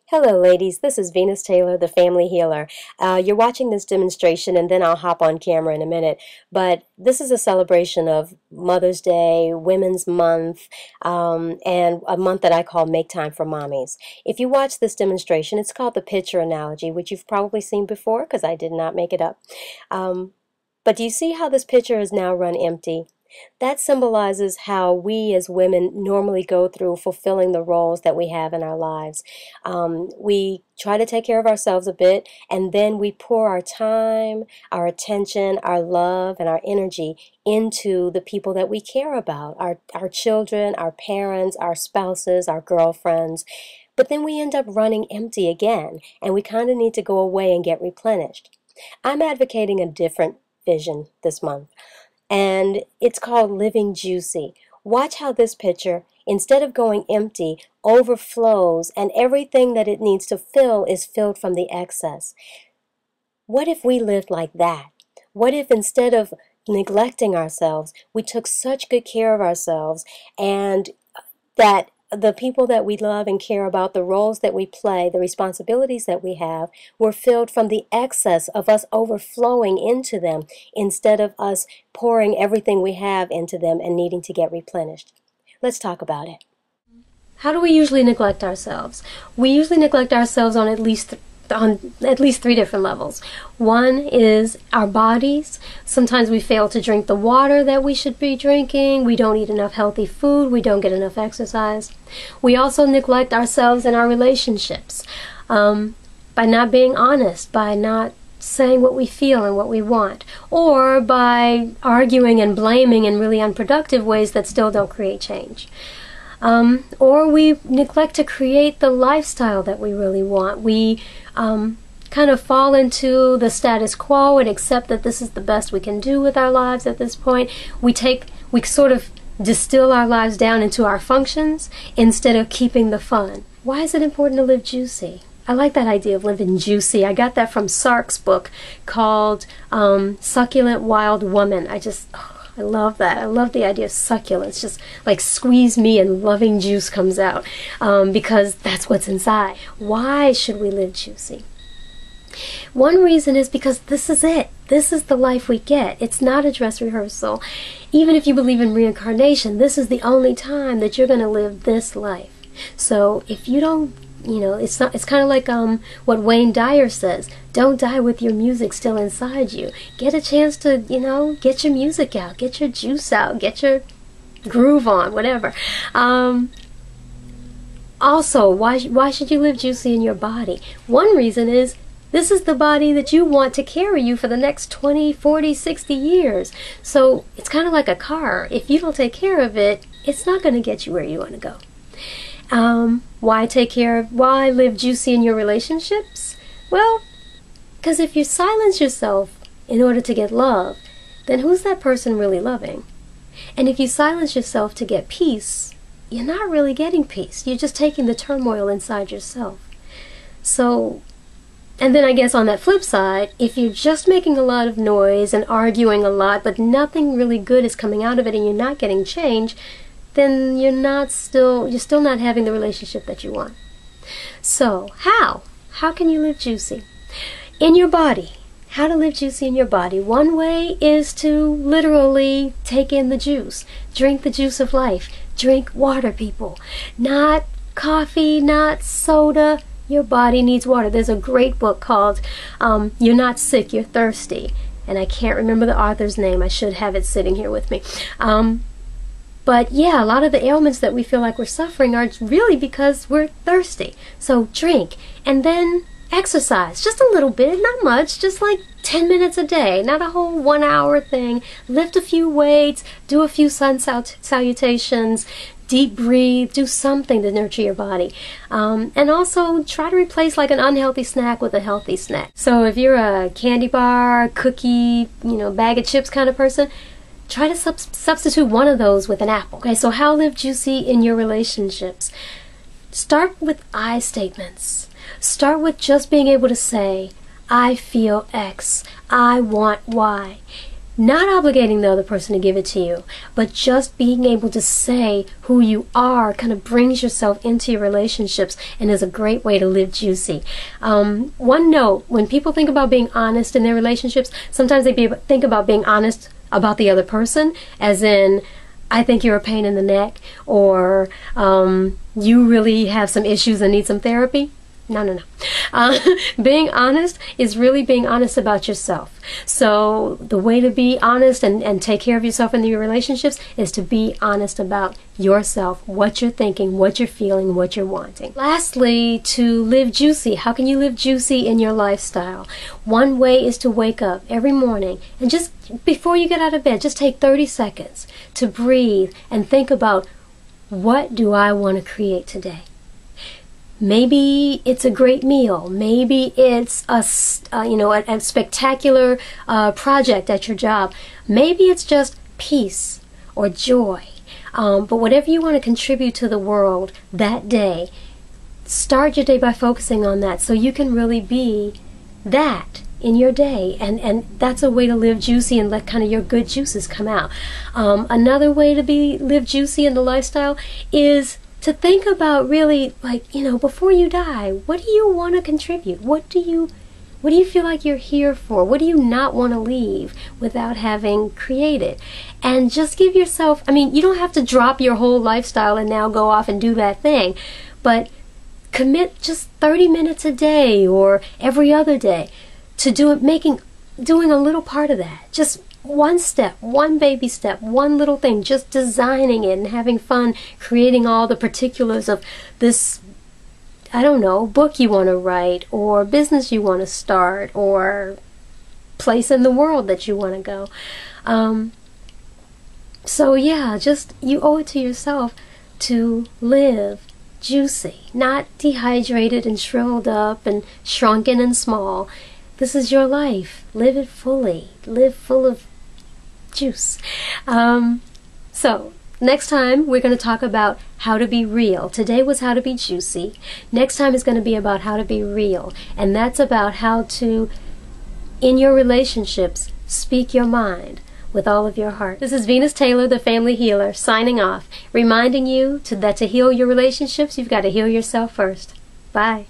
Hello ladies, this is Venus Taylor, the Family Healer. You're watching this demonstration and then I'll hop on camera in a minute, but this is a celebration of Mother's Day, Women's Month, and a month that I call Make Time for Mommies. If you watch this demonstration, it's called the picture analogy, which you've probably seen before because I did not make it up. But do you see how this picture is now run empty? That symbolizes how we as women normally go through fulfilling the roles that we have in our lives. We try to take care of ourselves a bit, and then we pour our time, our attention, our love, and our energy into the people that we care about, our children, our parents, our spouses, our girlfriends. But then we end up running empty again, and we kind of need to go away and get replenished. I'm advocating a different vision this month, and it's called Living Juicy. Watch how this picture, instead of going empty, overflows, and everything that it needs to fill is filled from the excess. What if we lived like that? What if instead of neglecting ourselves, we took such good care of ourselves, and that the people that we love and care about, the roles that we play, the responsibilities that we have, were filled from the excess of us overflowing into them instead of us pouring everything we have into them and needing to get replenished. Let's talk about it. How do we usually neglect ourselves? We usually neglect ourselves on at least three different levels. One is our bodies. Sometimes we fail to drink the water that we should be drinking. We don't eat enough healthy food. We don't get enough exercise. We also neglect ourselves in our relationships by not being honest, by not saying what we feel and what we want, or by arguing and blaming in really unproductive ways that still don't create change. Or we neglect to create the lifestyle that we really want. We kind of fall into the status quo and accept that this is the best we can do with our lives at this point. We sort of distill our lives down into our functions instead of keeping the fun. Why is it important to live juicy? I like that idea of living juicy. I got that from Sark's book called Succulent Wild Woman. I love that. I love the idea of succulence. Just like squeeze me and loving juice comes out because that's what's inside. Why should we live juicy? One reason is because this is it. This is the life we get. It's not a dress rehearsal. Even if you believe in reincarnation, this is the only time that you're going to live this life. So if you don't, it's kind of like what Wayne Dyer says, don't die with your music still inside you. Get a chance to, get your music out, get your juice out, get your groove on, whatever. Also, why should you live juicy in your body? One reason is this is the body that you want to carry you for the next 20, 40, 60 years. So it's kind of like a car. If you don't take care of it, it's not going to get you where you want to go. Why live juicy in your relationships? Well, because if you silence yourself in order to get love, then who's that person really loving? And if you silence yourself to get peace, you're not really getting peace. You're just taking the turmoil inside yourself. So, and then I guess on that flip side, if you're just making a lot of noise and arguing a lot, but nothing really good is coming out of it and you're not getting change, then you're still not having the relationship that you want. So, how? How can you live juicy? In your body. How to live juicy in your body. One way is to literally take in the juice. Drink the juice of life. Drink water, people. Not coffee, not soda. Your body needs water. There's a great book called You're Not Sick, You're Thirsty. And I can't remember the author's name. I should have it sitting here with me. But yeah, a lot of the ailments that we feel like we're suffering are really because we're thirsty. So drink and then exercise. Just a little bit, not much, just like 10 minutes a day, not a whole 1 hour thing. Lift a few weights, do a few sun salutations, deep breathe, do something to nurture your body. And also try to replace like an unhealthy snack with a healthy snack. So if you're a candy bar, cookie, bag of chips kind of person, try to substitute one of those with an apple. Okay, so how live juicy in your relationships? Start with I statements. Start with just being able to say, I feel X, I want Y. Not obligating the other person to give it to you, but just being able to say who you are kind of brings yourself into your relationships and is a great way to live juicy. One note, when people think about being honest in their relationships, sometimes they think about being honest about the other person, as in, I think you're a pain in the neck, or you really have some issues and need some therapy. No. Being honest is really being honest about yourself. So the way to be honest and take care of yourself in your relationships is to be honest about yourself, what you're thinking, what you're feeling, what you're wanting. Lastly, to live juicy. How can you live juicy in your lifestyle? One way is to wake up every morning and just before you get out of bed, just take 30 seconds to breathe and think about, what do I want to create today? Maybe it's a great meal. Maybe it's a spectacular project at your job. Maybe it's just peace or joy. But whatever you want to contribute to the world that day, start your day by focusing on that so you can really be that in your day. And that's a way to live juicy and let kind of your good juices come out. Another way to live juicy in the lifestyle is to think about really, before you die, what do you want to contribute? What do you feel like you're here for? What do you not want to leave without having created? And just give yourself, you don't have to drop your whole lifestyle and now go off and do that thing, but commit just 30 minutes a day or every other day to doing a little part of that. Just one step, one baby step, one little thing, just designing it and having fun, creating all the particulars of this, book you want to write, or business you want to start, or place in the world that you want to go. So yeah, just you owe it to yourself to live juicy, not dehydrated and shriveled up and shrunken and small. This is your life. Live it fully. Live full of juice. So next time we're going to talk about how to be real. Today was how to be juicy. Next time is going to be about how to be real, and that's about how to, in your relationships, speak your mind with all of your heart. This is Venus Taylor, the Family Healer, signing off, reminding you that to heal your relationships, you've got to heal yourself first. Bye.